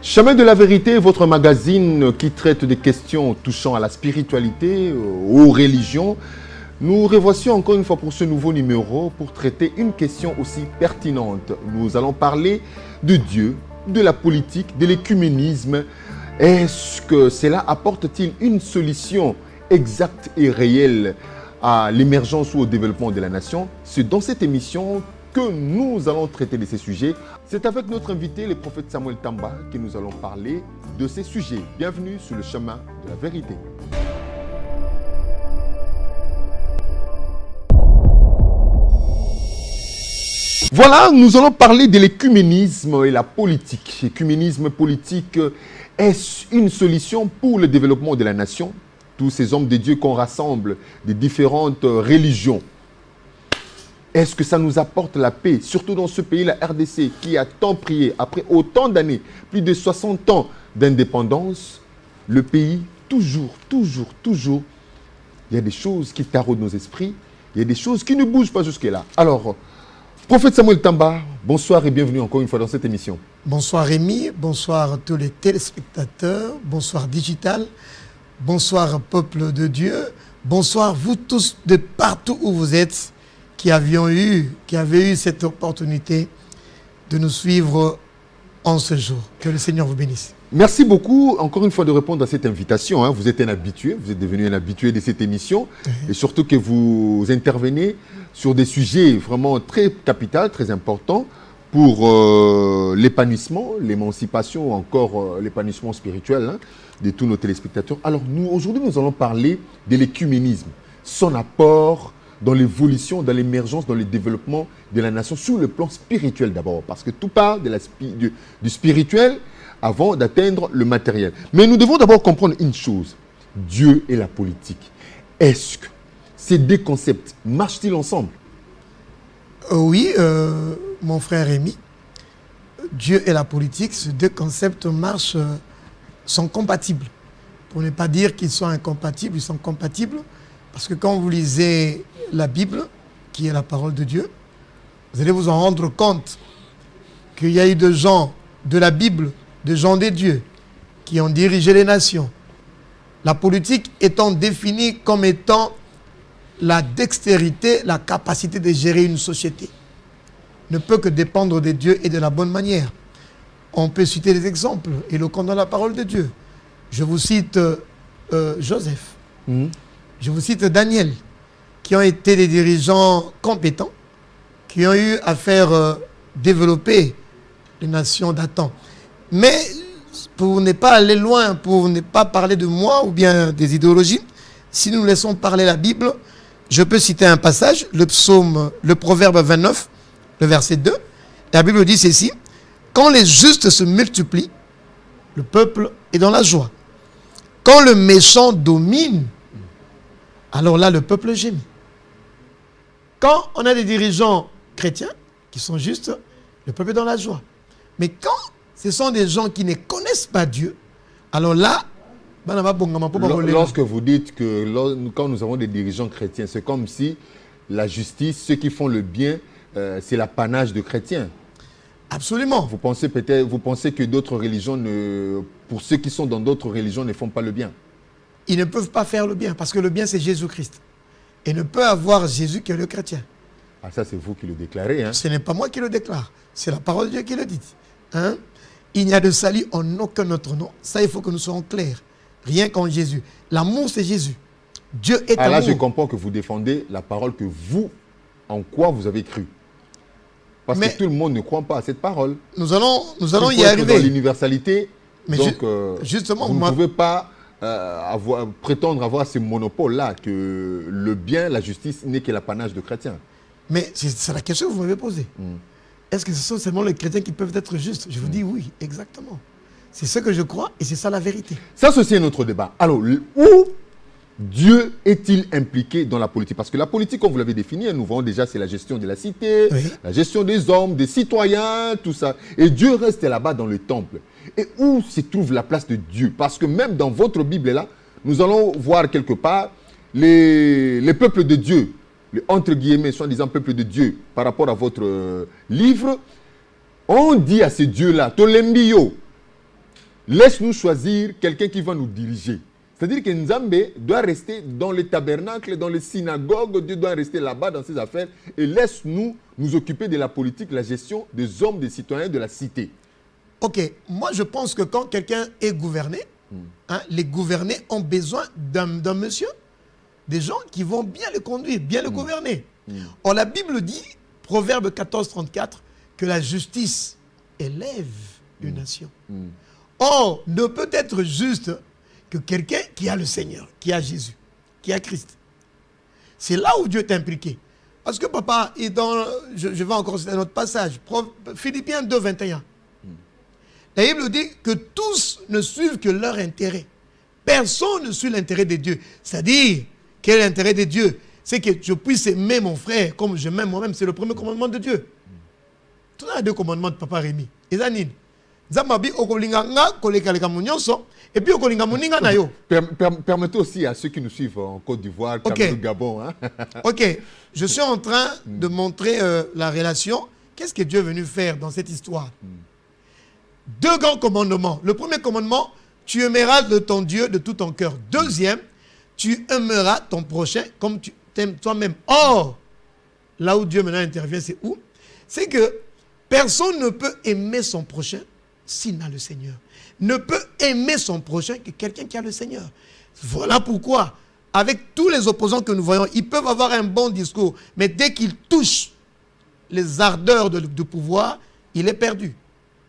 Chemin de la vérité, votre magazine qui traite des questions touchant à la spiritualité, aux religions. Nous revoici encore une fois pour ce nouveau numéro pour traiter une question aussi pertinente. Nous allons parler de Dieu, de la politique, de l'écuménisme. Est-ce que cela apporte-t-il une solution exacte et réelle à l'émergence ou au développement de la nation? C'est dans cette émission que nous allons traiter de ces sujets. C'est avec notre invité, le prophète Samuel Tamba, que nous allons parler de ces sujets. Bienvenue sur le chemin de la vérité. Voilà, nous allons parler de l'écuménisme et la politique. L'écuménisme politique, est-ce une solution pour le développement de la nation? Tous ces hommes de Dieu qu'on rassemble des différentes religions. Est-ce que ça nous apporte la paix? Surtout dans ce pays, la RDC, qui a tant prié, après autant d'années, plus de 60 ans d'indépendance, le pays, toujours, il y a des choses qui taraudent nos esprits, il y a des choses qui ne bougent pas jusque-là. Alors, prophète Samuel Tamba, bonsoir et bienvenue encore une fois dans cette émission. Bonsoir Rémi, bonsoir à tous les téléspectateurs, bonsoir Digital, bonsoir peuple de Dieu, bonsoir vous tous de partout où vous êtes, qui avaient eu cette opportunité de nous suivre en ce jour. Que le Seigneur vous bénisse. Merci beaucoup, encore une fois, de répondre à cette invitation. Vous êtes un habitué, vous êtes devenu un habitué de cette émission. Et surtout que vous intervenez sur des sujets vraiment très capitaux, très importants pour l'épanouissement, l'émancipation, encore l'épanouissement spirituel de tous nos téléspectateurs. Alors, aujourd'hui, nous allons parler de l'écuménisme, son apport dans l'évolution, dans l'émergence, dans le développement de la nation, sur le plan spirituel d'abord. Parce que tout part de du spirituel avant d'atteindre le matériel. Mais nous devons d'abord comprendre une chose. Dieu et la politique. Est-ce que ces deux concepts marchent-ils ensemble? Oui, mon frère Rémi. Dieu et la politique, ces deux concepts sont compatibles. Pour ne pas dire qu'ils sont incompatibles, ils sont compatibles. Parce que quand vous lisez la Bible, qui est la parole de Dieu, vous allez vous en rendre compte qu'il y a eu des gens de la Bible, des gens de Dieu, qui ont dirigé les nations. La politique étant définie comme étant la dextérité, la capacité de gérer une société. Ne peut que dépendre de Dieu et de la bonne manière. On peut citer des exemples éloquents dans la parole de Dieu. Je vous cite Joseph. Je vous cite Daniel, qui ont été des dirigeants compétents, qui ont eu à faire développer les nations d'antan. Mais pour ne pas aller loin, pour ne pas parler de moi ou bien des idéologies, si nous laissons parler la Bible, je peux citer un passage, le Proverbe 29, le verset 2. La Bible dit ceci: quand les justes se multiplient, le peuple est dans la joie. Quand le méchant domine, alors là, le peuple gémit. Quand on a des dirigeants chrétiens qui sont justes, le peuple est dans la joie. Mais quand ce sont des gens qui ne connaissent pas Dieu, alors là, lorsque vous dites que quand nous avons des dirigeants chrétiens, c'est comme si la justice, ceux qui font le bien, c'est l'apanage de chrétiens. Absolument. Vous pensez que d'autres religions, pour ceux qui sont dans d'autres religions, ne font pas le bien? Ils ne peuvent pas faire le bien, parce que le bien, c'est Jésus-Christ. Et ne peut avoir Jésus qui est le chrétien. Ah, ça, c'est vous qui le déclarez. Ce n'est pas moi qui le déclare. C'est la parole de Dieu qui le dit. Il n'y a de salut en aucun autre nom. Ça, il faut que nous soyons clairs. Rien qu'en Jésus. L'amour, c'est Jésus. Dieu est amour. Là, je comprends que vous défendez la parole que vous, en quoi vous avez cru. Parce que tout le monde ne croit pas à cette parole. Nous allons y arriver. Dans l'universalité, donc justement, vous ne pouvez pas prétendre avoir ce monopole-là, que le bien, la justice n'est que l'apanage de chrétiens. Mais c'est la question que vous m'avez posée. Est-ce que ce sont seulement les chrétiens qui peuvent être justes? Je vous dis oui, exactement. C'est ce que je crois et c'est ça la vérité. Ça, ceci est notre débat. Alors, où Dieu est-il impliqué dans la politique? Parce que la politique, comme vous l'avez défini, nous voyons déjà, c'est la gestion de la cité, la gestion des hommes, des citoyens, tout ça. Et Dieu reste là-bas dans le temple. Et où se trouve la place de Dieu? Parce que même dans votre Bible, là, nous allons voir quelque part les peuples de Dieu, les entre guillemets, soi-disant peuples de Dieu, par rapport à votre livre. On dit à ces dieux-là, Tolembio, laisse-nous choisir quelqu'un qui va nous diriger. C'est-à-dire que Nzambe doit rester dans le tabernacle, dans les synagogues, Dieu doit rester là-bas dans ses affaires et laisse-nous nous occuper de la politique, la gestion des hommes, des citoyens de la cité. Ok, moi je pense que quand quelqu'un est gouverné, les gouvernés ont besoin d'un monsieur, des gens qui vont bien le conduire, bien le gouverner. Or la Bible dit, Proverbe 14, 34, que la justice élève une nation. Or, ne peut être juste que quelqu'un qui a le Seigneur, qui a Jésus, qui a Christ. C'est là où Dieu est impliqué. Parce que papa, je vais encore citer un autre passage, Philippiens 2, 21. La Bible dit que tous ne suivent que leur intérêt. Personne ne suit l'intérêt de Dieu. C'est-à-dire, quel est l'intérêt de Dieu? C'est que je puisse aimer mon frère comme je m'aime moi-même. C'est le premier commandement de Dieu. Tu as deux commandements de papa Rémi. Et puis, permettez aussi à ceux qui nous suivent en Côte d'Ivoire, Cameroun, Gabon. Hein? Ok, je suis en train de montrer la relation. Qu'est-ce que Dieu est venu faire dans cette histoire? Deux grands commandements. Le premier commandement, tu aimeras ton Dieu de tout ton cœur. Deuxième, tu aimeras ton prochain comme tu t'aimes toi-même. Or, là où Dieu maintenant intervient, c'est où? C'est que personne ne peut aimer son prochain s'il n'a le Seigneur. Ne peut aimer son prochain que quelqu'un qui a le Seigneur. Voilà pourquoi, avec tous les opposants que nous voyons, ils peuvent avoir un bon discours, mais dès qu'ils touchent les ardeurs de pouvoir, il est perdu.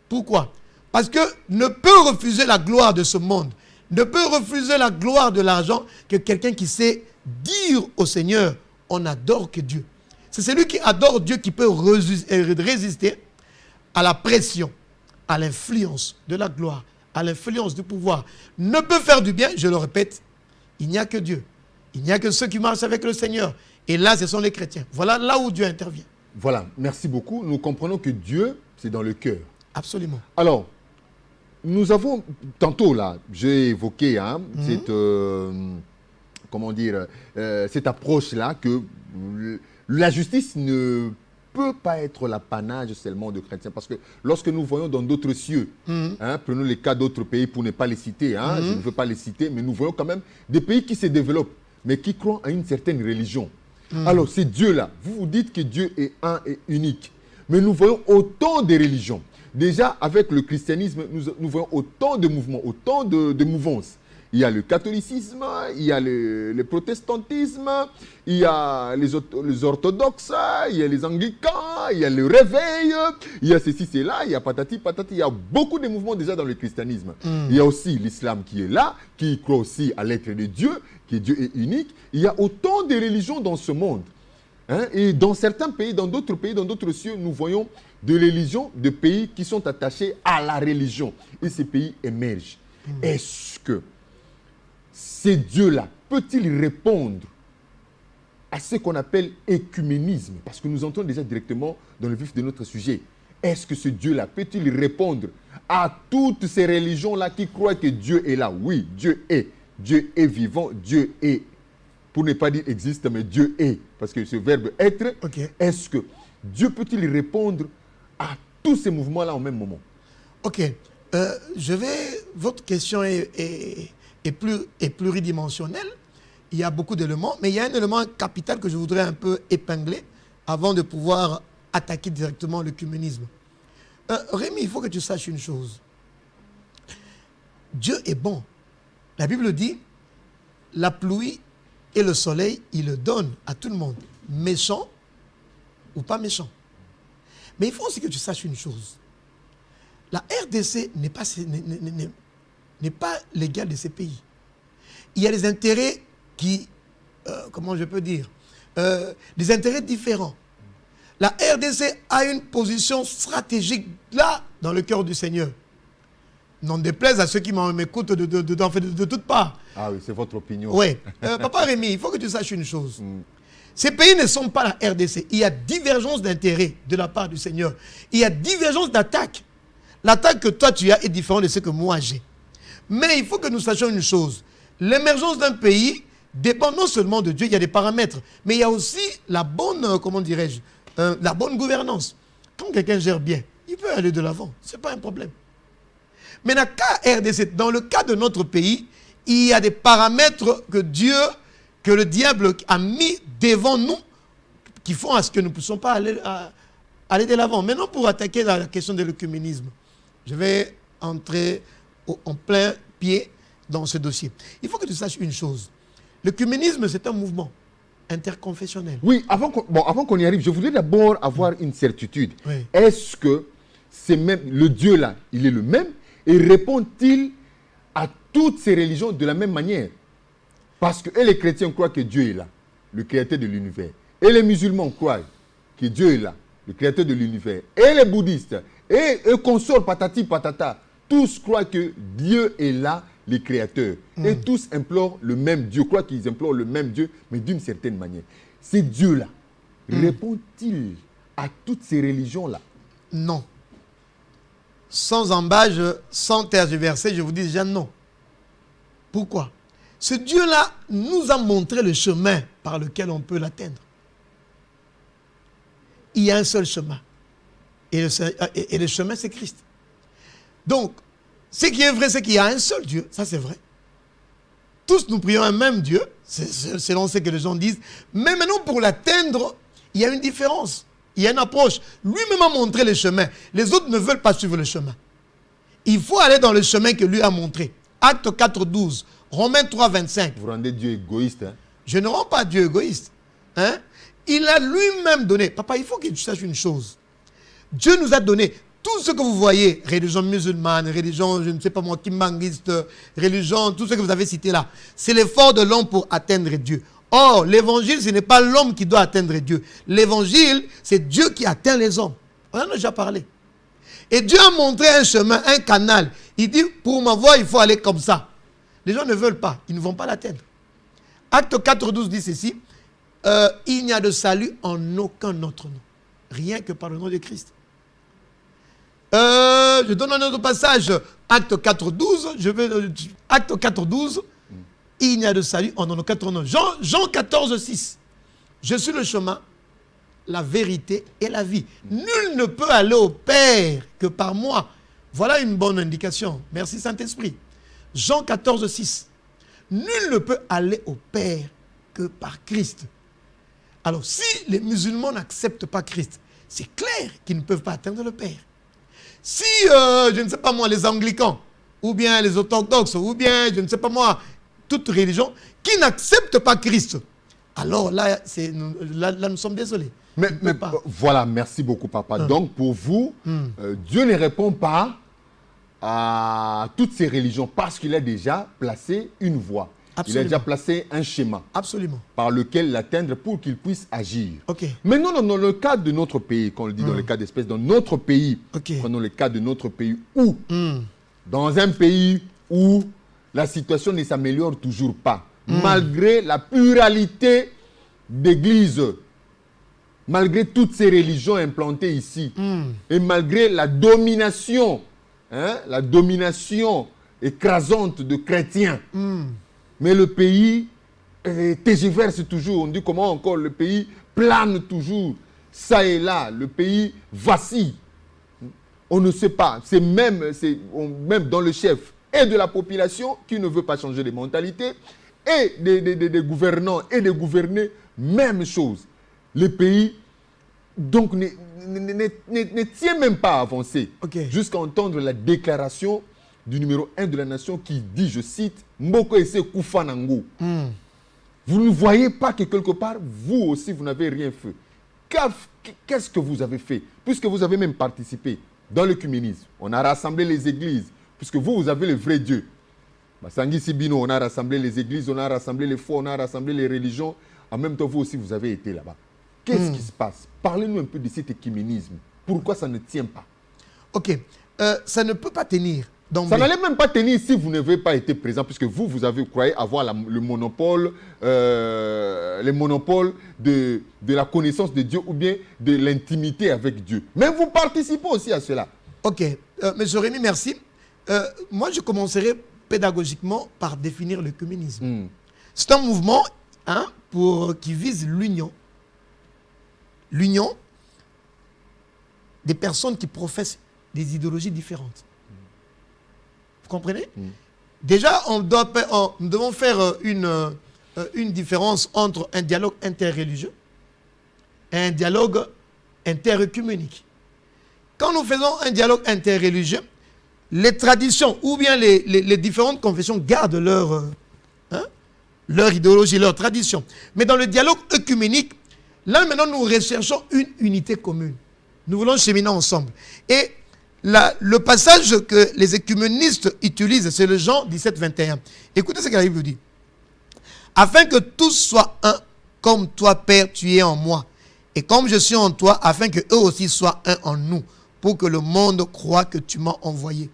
Pourquoi? Parce que ne peut refuser la gloire de ce monde, ne peut refuser la gloire de l'argent que quelqu'un qui sait dire au Seigneur, on n'adore que Dieu. C'est celui qui adore Dieu qui peut résister à la pression, à l'influence de la gloire, à l'influence du pouvoir. Ne peut faire du bien, je le répète, il n'y a que Dieu. Il n'y a que ceux qui marchent avec le Seigneur. Et là, ce sont les chrétiens. Voilà là où Dieu intervient. Voilà, merci beaucoup. Nous comprenons que Dieu, c'est dans le cœur. Absolument. Alors, nous avons, tantôt là, j'ai évoqué cette, comment dire, cette approche-là que la justice ne peut pas être l'apanage seulement de chrétiens. Parce que lorsque nous voyons dans d'autres cieux, prenons les cas d'autres pays pour ne pas les citer, je ne veux pas les citer, mais nous voyons quand même des pays qui se développent, mais qui croient à une certaine religion. Alors, c'est Dieu-là. Vous vous dites que Dieu est un et unique. Mais nous voyons autant de religions. Déjà, avec le christianisme, nous voyons autant de mouvements, autant de mouvances. Il y a le catholicisme, il y a le protestantisme, il y a les orthodoxes, il y a les anglicans, il y a le réveil, il y a ceci, cela, il y a patati, patati. Il y a beaucoup de mouvements déjà dans le christianisme. Il y a aussi l'islam qui est là, qui croit aussi à l'être de Dieu, que Dieu est unique. Il y a autant de religions dans ce monde. Et dans certains pays, dans d'autres cieux, nous voyons de religions, de pays qui sont attachés à la religion. Et ces pays émergent. Est-ce que ces dieux-là, peut-il répondre à ce qu'on appelle écuménisme? Parce que nous entrons déjà directement dans le vif de notre sujet. Est-ce que ce Dieu-là peut-il répondre à toutes ces religions-là qui croient que Dieu est là? Oui, Dieu est. Dieu est vivant, Dieu est. Pour ne pas dire existe, mais Dieu est. Parce que ce verbe être, est-ce que Dieu peut-il répondre à tous ces mouvements-là au même moment? Ok. Votre question est pluridimensionnelle. Il y a beaucoup d'éléments, mais il y a un élément capital que je voudrais un peu épingler avant de pouvoir attaquer directement l'œcuménisme. Rémi, il faut que tu saches une chose. Dieu est bon. La Bible dit, la pluie et le soleil, il le donne à tout le monde, méchant ou pas méchant. Mais il faut aussi que tu saches une chose. La RDC n'est pas l'égale de ces pays. Il y a des intérêts qui, comment je peux dire, des intérêts différents. La RDC a une position stratégique là, dans le cœur du Seigneur. N'en déplaise à ceux qui m'écoutent de toutes parts. Ah oui, c'est votre opinion. Oui. Papa Rémi, il faut que tu saches une chose. Ces pays ne sont pas la RDC. Il y a divergence d'intérêts de la part du Seigneur. Il y a divergence d'attaque. L'attaque que toi tu as est différente de ce que moi j'ai. Mais il faut que nous sachions une chose. L'émergence d'un pays dépend non seulement de Dieu, il y a des paramètres, mais il y a aussi la bonne, comment dirais-je, la bonne gouvernance. Quand quelqu'un gère bien, il peut aller de l'avant. Ce n'est pas un problème. Maintenant, RDC, dans le cas de notre pays, il y a des paramètres que le diable a mis devant nous, qui font à ce que nous ne puissions pas aller de l'avant. Maintenant, pour attaquer la question de l'œcuménisme, je vais entrer en plein pied dans ce dossier. Il faut que tu saches une chose. L'œcuménisme, c'est un mouvement interconfessionnel. Oui, avant qu'on y arrive, je voudrais d'abord avoir une certitude. Oui. Est-ce que c'est même le Dieu là, il est le même et répond-il à toutes ces religions de la même manière? Parce que les chrétiens croient que Dieu est là, le créateur de l'univers. Et les musulmans croient que Dieu est là, le créateur de l'univers. Et les bouddhistes, et consorts patati patata, tous croient que Dieu est là, le créateur. Et tous implorent le même Dieu, croient qu'ils implorent le même Dieu, mais d'une certaine manière. Ce Dieu-là, répond-il à toutes ces religions-là? Non. Sans embâche, sans tergiverser, je vous dis déjà non. Pourquoi? Ce Dieu-là nous a montré le chemin par lequel on peut l'atteindre. Il y a un seul chemin. Et le chemin, c'est Christ. Donc, ce qui est vrai, c'est qu'il y a un seul Dieu. Ça, c'est vrai. Tous nous prions un même Dieu, selon ce que les gens disent. Mais maintenant, pour l'atteindre, il y a une différence. Il y a une approche. Lui-même a montré le chemin. Les autres ne veulent pas suivre le chemin. Il faut aller dans le chemin que lui a montré. Acte 4, 12. Romains 3, 25. Vous rendez Dieu égoïste, hein? Je ne rends pas Dieu égoïste. Hein? Il a lui-même donné. Papa, il faut que tu saches une chose. Dieu nous a donné tout ce que vous voyez, religion musulmane, religion, je ne sais pas moi, kimbanguiste, religion, tout ce que vous avez cité là. C'est l'effort de l'homme pour atteindre Dieu. Or, l'évangile, ce n'est pas l'homme qui doit atteindre Dieu. L'évangile, c'est Dieu qui atteint les hommes. On en a déjà parlé. Et Dieu a montré un chemin, un canal. Il dit, pour m'avoir, il faut aller comme ça. Les gens ne veulent pas, ils ne vont pas l'atteindre. Acte 4, 12 dit ceci, il n'y a de salut en aucun autre nom, rien que par le nom de Christ. Je donne un autre passage, Acte 4, 12, Acte 4, 12, il n'y a de salut en aucun autre nom. Jean 14, 6, je suis le chemin, la vérité et la vie. Nul ne peut aller au Père que par moi. Voilà une bonne indication. Merci Saint-Esprit. Jean 14, 6. Nul ne peut aller au Père que par Christ. Alors, si les musulmans n'acceptent pas Christ, c'est clair qu'ils ne peuvent pas atteindre le Père. Si, je ne sais pas moi, les anglicans, ou bien les orthodoxes, ou bien, je ne sais pas moi, toute religion, qui n'acceptent pas Christ, alors là, nous sommes désolés. Mais voilà, merci beaucoup, papa. Donc, pour vous, Dieu ne répond pas à toutes ces religions parce qu'il a déjà placé une voie. Absolument. Il a déjà placé un schéma. Absolument. Par lequel l'atteindre pour qu'il puisse agir. Okay. Maintenant, dans le cas de notre pays, quand on le dit dans le cas d'espèce, dans notre pays, prenons le cas de notre pays où, dans un pays où la situation ne s'améliore toujours pas, malgré la pluralité d'églises, malgré toutes ces religions implantées ici, et malgré la domination écrasante de chrétiens. Mais le pays tergiverse toujours. On dit comment encore le pays plane toujours. Ça et là, le pays vacille. On ne sait pas. C'est même dans le chef et de la population qui ne veut pas changer de mentalité, et des gouvernants et des gouvernés, même chose. Le pays, donc, ne tient même pas à avancer. Jusqu'à entendre la déclaration du numéro 1 de la nation qui dit, je cite, Mboko ese kufa nango. Vous ne voyez pas que quelque part, vous aussi, vous n'avez rien fait. Qu'est-ce que vous avez fait? Puisque vous avez même participé dans l'œcuménisme. On a rassemblé les églises, puisque vous avez le vrai Dieu. Basangi Sibino, on a rassemblé les églises, on a rassemblé les foi, on a rassemblé les religions. En même temps, vous aussi, vous avez été là-bas. Qu'est-ce qui se passe? Parlez-nous un peu de cet œcuménisme. Pourquoi ça ne tient pas? Ok, ça ne peut pas tenir. Ça n'allait même pas tenir si vous n'avez pas été présent, puisque vous avez croyez avoir le monopole, de la connaissance de Dieu ou bien de l'intimité avec Dieu. Mais vous participez aussi à cela. Ok. M. Rémi, merci. Moi, je commencerai pédagogiquement par définir l'œcuménisme. C'est un mouvement qui vise l'union. L'union des personnes qui professent des idéologies différentes. Vous comprenez? Déjà, nous devons faire une différence entre un dialogue interreligieux et un dialogue interœcuménique. Quand nous faisons un dialogue interreligieux, les traditions ou bien les différentes confessions gardent leur idéologie, leur tradition. Mais dans le dialogue œcuménique, là maintenant nous recherchons une unité commune. Nous voulons cheminer ensemble. Et le passage que les œcuménistes utilisent, c'est le Jean 17, 21. Écoutez ce que la Bible dit. Afin que tous soient un, comme toi, Père, tu es en moi. Et comme je suis en toi, afin que eux aussi soient un en nous, pour que le monde croie que tu m'as envoyé.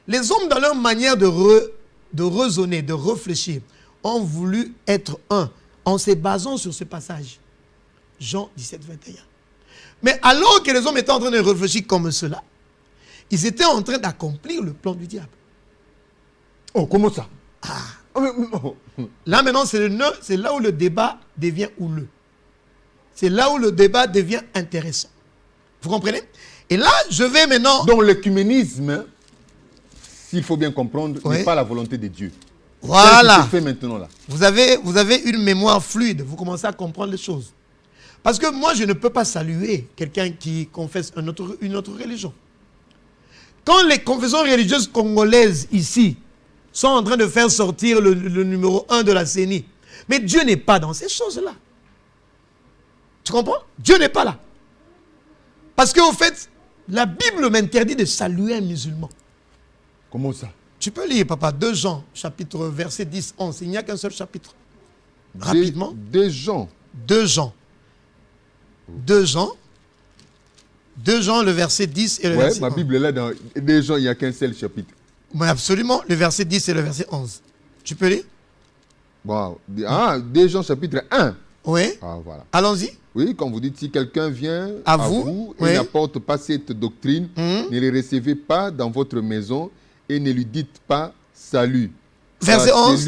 Les hommes, dans leur manière de raisonner, de réfléchir, ont voulu être un, en se basant sur ce passage. Jean 17, 21. Mais alors que les hommes étaient en train de réfléchir comme cela, ils étaient en train d'accomplir le plan du diable. Oh, comment ça? Là maintenant, c'est là où le débat devient houleux. C'est là où le débat devient intéressant. Vous comprenez? Et là, je vais maintenant... Donc l'œcuménisme, s'il faut bien comprendre, n'est pas la volonté de Dieu. Voilà. C'est ce qui se fait maintenant là. Vous avez une mémoire fluide. Vous commencez à comprendre les choses. Parce que moi, je ne peux pas saluer quelqu'un qui confesse une autre religion. Quand les confessions religieuses congolaises ici sont en train de faire sortir le numéro 1 de la CENI, mais Dieu n'est pas dans ces choses-là. Tu comprends? Dieu n'est pas là. Parce qu'au fait, la Bible m'interdit de saluer un musulman. Comment ça? Tu peux lire, papa, 2 Jean, chapitre, verset 10, 11. Il n'y a qu'un seul chapitre. Rapidement. 2 Jean. 2 Jean. 2 Jean. 2 Jean, le verset 10 et le verset 11. Ma Bible est là, dans 2 Jean, il n'y a qu'un seul chapitre. Oui, absolument, le verset 10 et le verset 11. Tu peux lire? Wow. Ah, 2 Jean, chapitre 1. Oui. Ah, voilà. Allons-y. Oui, quand vous dites, si quelqu'un vient à vous et oui. n'apporte pas cette doctrine, ne le recevez pas dans votre maison et ne lui dites pas salut. Verset 11.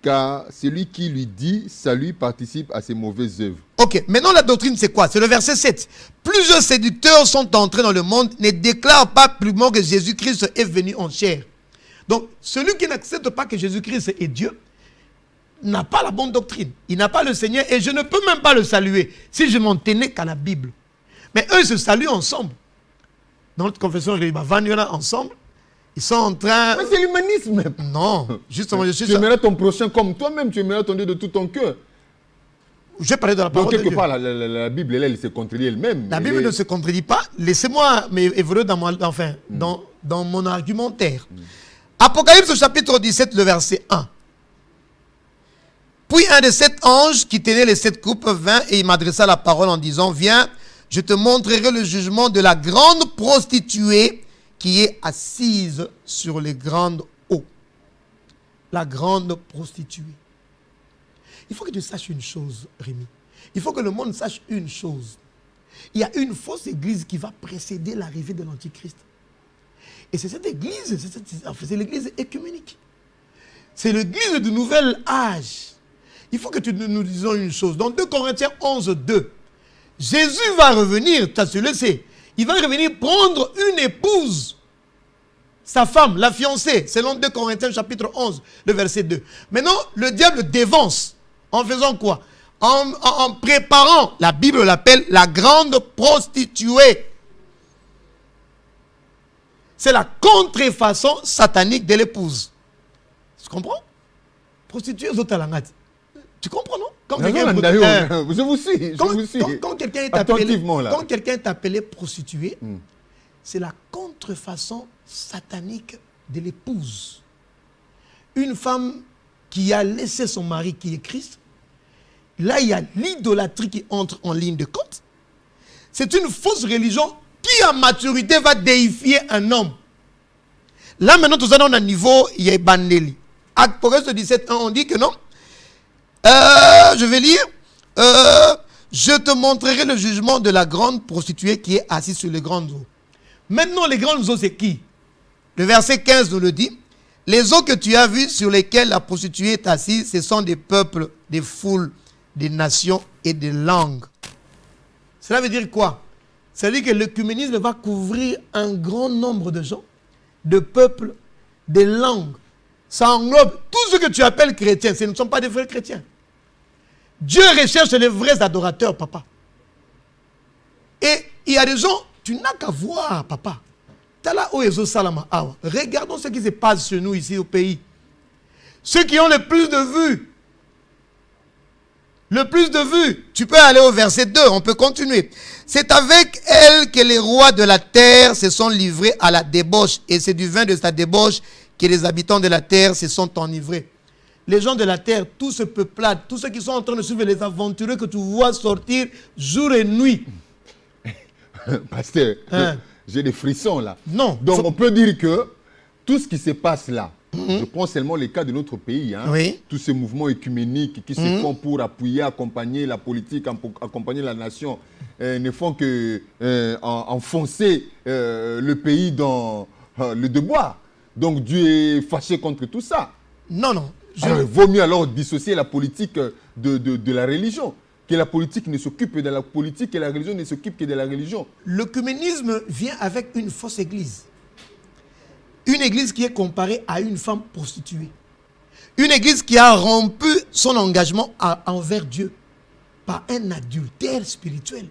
Car celui qui lui dit salut participe à ses mauvaises œuvres. Ok, maintenant la doctrine c'est quoi? C'est le verset 7. Plusieurs séducteurs sont entrés dans le monde, ne déclarent pas publiquement que Jésus-Christ est venu en chair. Donc, celui qui n'accepte pas que Jésus-Christ est Dieu, n'a pas la bonne doctrine. Il n'a pas le Seigneur et je ne peux même pas le saluer si je m'en tenais qu'à la Bible. Mais eux se saluent ensemble. Dans notre confession, je dis, ensemble. Ils sont en train... Mais c'est l'humanisme. Non, justement, je suis... Tu aimerais ton prochain comme toi-même, tu aimerais ton Dieu de tout ton cœur. Je vais parler de la parole de Dieu. Donc, quelque part, la Bible, elle se contredit elle-même. La Bible ne se contredit pas. Laissez-moi évoluer dans mon argumentaire. Apocalypse chapitre 17, le verset 1. Puis un des 7 anges qui tenait les 7 coupes vint et il m'adressa la parole en disant, viens, je te montrerai le jugement de la grande prostituée qui est assise sur les grandes eaux. La grande prostituée. Il faut que tu saches une chose, Rémi. Il faut que le monde sache une chose. Il y a une fausse église qui va précéder l'arrivée de l'Antichrist. Et c'est cette église, c'est l'église œcuménique. C'est l'église du nouvel âge. Il faut que nous disions une chose. Dans 2 Corinthiens 11, 2, Jésus va revenir, tu le sais. Il va revenir prendre une épouse, sa femme, la fiancée, selon 2 Corinthiens chapitre 11, le verset 2. Maintenant, le diable dévance. En faisant quoi? En préparant, la Bible l'appelle la grande prostituée. C'est la contrefaçon satanique de l'épouse. Tu comprends? Prostituée aux autres langues. Tu comprends, non? Je vous suis. Quand quelqu'un est appelé prostituée, c'est la contrefaçon satanique de l'épouse. Une femme qui a laissé son mari qui est Christ, là il y a l'idolâtrie qui entre en ligne de compte. C'est une fausse religion qui à maturité va déifier un homme. Là maintenant, tout ça on a un niveau, il y a Bandeli. Apocalypse 17, 1, on dit que non. Je vais lire. Je te montrerai le jugement de la grande prostituée qui est assise sur les grandes eaux. Maintenant, les grandes eaux, c'est qui? Le verset 15 nous le dit. Les eaux que tu as vues sur lesquelles la prostituée est assise, ce sont des peuples, des foules, des nations et des langues. Cela veut dire quoi? Ça veut dire que l'œcuménisme va couvrir un grand nombre de gens, de peuples, des langues. Ça englobe tout ce que tu appelles chrétiens. Ce ne sont pas des vrais chrétiens. Dieu recherche les vrais adorateurs, papa. Et il y a des gens, tu n'as qu'à voir, papa. Regardons ce qui se passe chez nous ici au pays. Ceux qui ont le plus de vues. Le plus de vues. Tu peux aller au verset 2, on peut continuer. C'est avec elle que les rois de la terre se sont livrés à la débauche. Et c'est du vin de sa débauche que les habitants de la terre se sont enivrés. Les gens de la terre, tout ce peuple-là, tous ceux qui sont en train de suivre les aventureux que tu vois sortir jour et nuit. Pasteur, j'ai des frissons là. Non. Donc on peut dire que tout ce qui se passe là, je prends seulement les cas de notre pays, hein, tous ces mouvements œcuméniques qui se font pour appuyer, accompagner la politique, accompagner la nation, ne font que enfoncer le pays dans le déboire. Donc Dieu est fâché contre tout ça. Non, non. Alors, il vaut mieux alors dissocier la politique de la religion. Que la politique ne s'occupe de la politique et la religion ne s'occupe que de la religion. L'œcuménisme vient avec une fausse église. Une église qui est comparée à une femme prostituée. Une église qui a rompu son engagement envers Dieu par un adultère spirituel.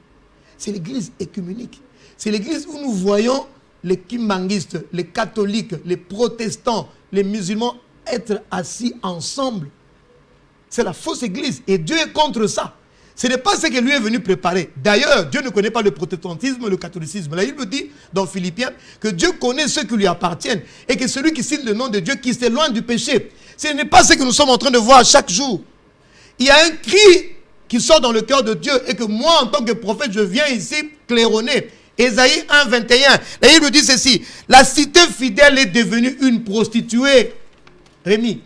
C'est l'église œcuménique. C'est l'église où nous voyons les kimbanguistes, les catholiques, les protestants, les musulmans être assis ensemble. C'est la fausse église et Dieu est contre ça. Ce n'est pas ce que lui est venu préparer. D'ailleurs, Dieu ne connaît pas le protestantisme, le catholicisme. Là, il me dit dans Philippiens que Dieu connaît ceux qui lui appartiennent et que celui qui cite le nom de Dieu, qui s'éloigne du péché. Ce n'est pas ce que nous sommes en train de voir chaque jour. Il y a un cri qui sort dans le cœur de Dieu et que moi, en tant que prophète, je viens ici claironner. Ésaïe 1, 21. Là, il me dit ceci. La cité fidèle est devenue une prostituée. Rémi.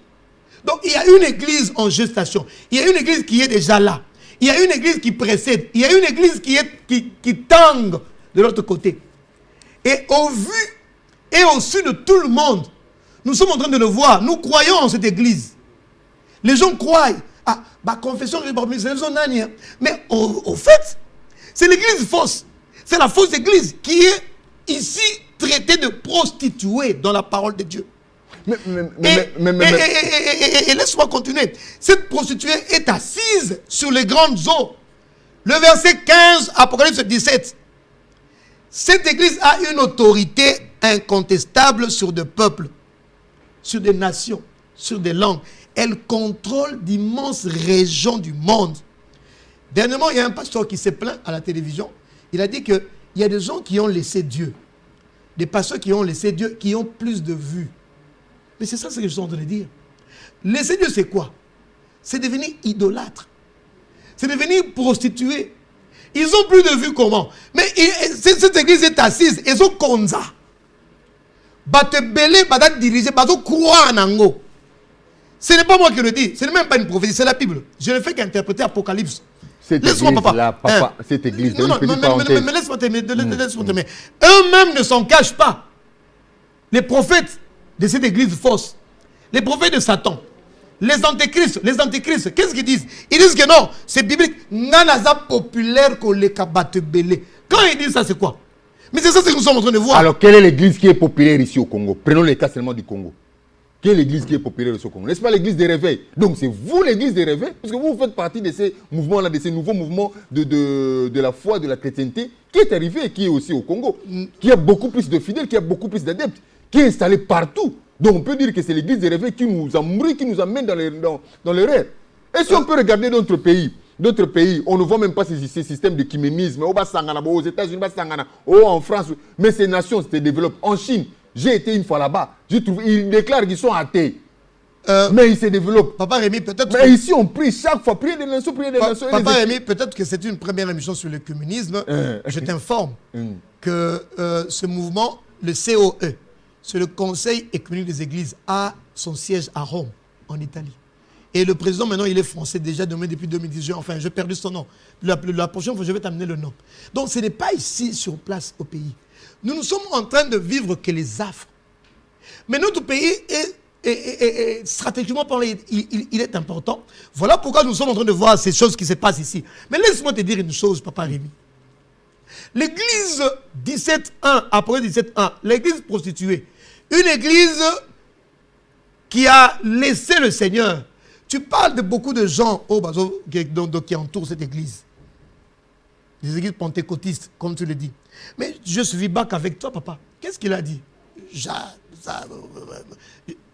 Donc, il y a une église en gestation. Il y a une église qui est déjà là. Il y a une église qui précède. Il y a une église qui tangue de l'autre côté. Et au vu et au su de tout le monde, nous sommes en train de le voir. Nous croyons en cette église. Les gens croient. Ah, bah, confession, mais au fait, c'est l'église fausse. C'est la fausse église qui est ici traitée de prostituée dans la parole de Dieu. Et laisse-moi continuer. Cette prostituée est assise sur les grandes eaux. Le verset 15, Apocalypse 17. Cette église a une autorité incontestable sur des peuples, sur des nations, sur des langues. Elle contrôle d'immenses régions du monde. Dernièrement, il y a un pasteur qui s'est plaint à la télévision. Il a dit qu'il y a des gens qui ont laissé Dieu. Des pasteurs qui ont laissé Dieu, qui ont plus de vues. Mais c'est ça ce que je suis en train de dire. Laisser Dieu, c'est quoi? C'est devenir idolâtre. C'est devenir prostitué. Ils ont plus de vues comment? Mais cette église est assise. Ils ont konza. Bate belé, bate dirigé, bate croire en ango. Ce n'est pas moi qui le dis. Ce n'est même pas une prophétie, c'est la Bible. Je ne fais qu'interpréter Apocalypse. Laisse-moi, papa. Cette église, non, mais laisse-moi terminer. Eux-mêmes ne s'en cachent pas. Les prophètes de cette église fausse, les prophètes de Satan, les antéchrists, qu'est-ce qu'ils disent? Ils disent que non, c'est biblique. Nanaza populaire que les kabate belé. Quand ils disent ça, c'est quoi? Mais c'est ça que nous sommes en train de voir. Alors, quelle est l'église qui est populaire ici au Congo? Prenons les cas seulement du Congo. Quelle est l'église qui est populaire ici au Congo? N'est-ce pas l'église des réveils? Donc, c'est vous l'église des réveils, parce que vous faites partie de ces mouvements-là, de ces nouveaux mouvements de la foi, de la chrétienté, qui est arrivé et qui est aussi au Congo, qui a beaucoup plus de fidèles, qui a beaucoup plus d'adeptes, qui est installé partout. Donc on peut dire que c'est l'église des réveils qui nous a mouru, qui nous amène dans l'erreur. Et si on peut regarder d'autres pays, on ne voit même pas ces systèmes de kiménisme. Aux États-Unis, en France, mais ces nations se développent. En Chine, j'ai été une fois là-bas, ils déclarent qu'ils sont athées. Mais ils se développent. Papa Rémi, peut-être. Mais ici, on prie chaque fois, prier des nations, prier des nations. Papa Rémi, peut-être que c'est une première émission sur le communisme. Je t'informe que ce mouvement, le COE, c'est le Conseil économique des Églises, a son siège à Rome, en Italie. Et le président, maintenant, il est français déjà depuis 2018. Enfin, j'ai perdu son nom. La prochaine fois, je vais t'amener le nom. Donc, ce n'est pas ici, sur place, au pays. Nous sommes en train de vivre que les affres. Mais notre pays est stratégiquement parlant, il est important. Voilà pourquoi nous sommes en train de voir ces choses qui se passent ici. Mais laisse-moi te dire une chose, Papa Rémi. L'église 17.1, après 17.1, l'église prostituée, une église qui a laissé le Seigneur. Tu parles de beaucoup de gens qui entourent cette église. Des églises pentecôtistes, comme tu le dis. Mais je suis bac avec toi, papa. Qu'est-ce qu'il a dit?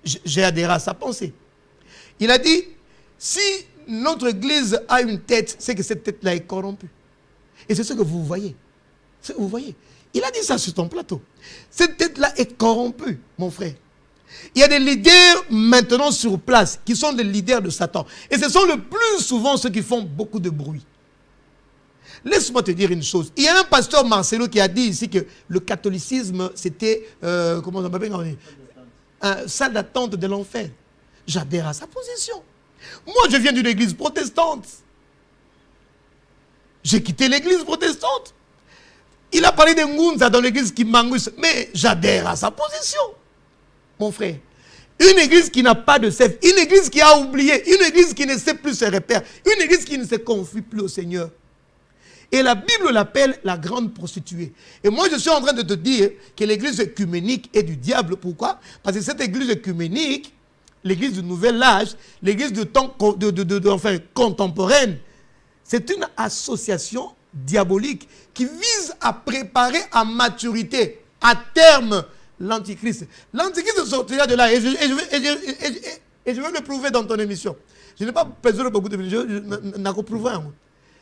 J'ai adhéré à sa pensée. Il a dit, si notre église a une tête, c'est que cette tête-là est corrompue. Et c'est ce que vous voyez. Vous voyez. Il a dit ça sur ton plateau. Cette tête-là est corrompue, mon frère. Il y a des leaders maintenant sur place qui sont des leaders de Satan. Et ce sont le plus souvent ceux qui font beaucoup de bruit. Laisse-moi te dire une chose. Il y a un pasteur Marcelo qui a dit ici que le catholicisme, c'était, comment on appelle, une salle d'attente de l'enfer. J'adhère à sa position. Moi, je viens d'une église protestante. J'ai quitté l'église protestante. Il a parlé de Ngunza dans l'église qui m'angoisse. Mais j'adhère à sa position. Mon frère. Une église qui n'a pas de chef. Une église qui a oublié. Une église qui ne sait plus ses repères. Une église qui ne se confie plus au Seigneur. Et la Bible l'appelle la grande prostituée. Et moi, je suis en train de te dire que l'église œcuménique est du diable. Pourquoi? Parce que cette église œcuménique, l'église du nouvel âge, l'église de temps contemporaine, c'est une association diabolique qui vise à préparer à maturité, à terme, l'Antichrist. L'Antichrist sortira de là et je vais le prouver dans ton émission. Je n'ai pas besoin de beaucoup de vidéos, je n'ai pas prouvé.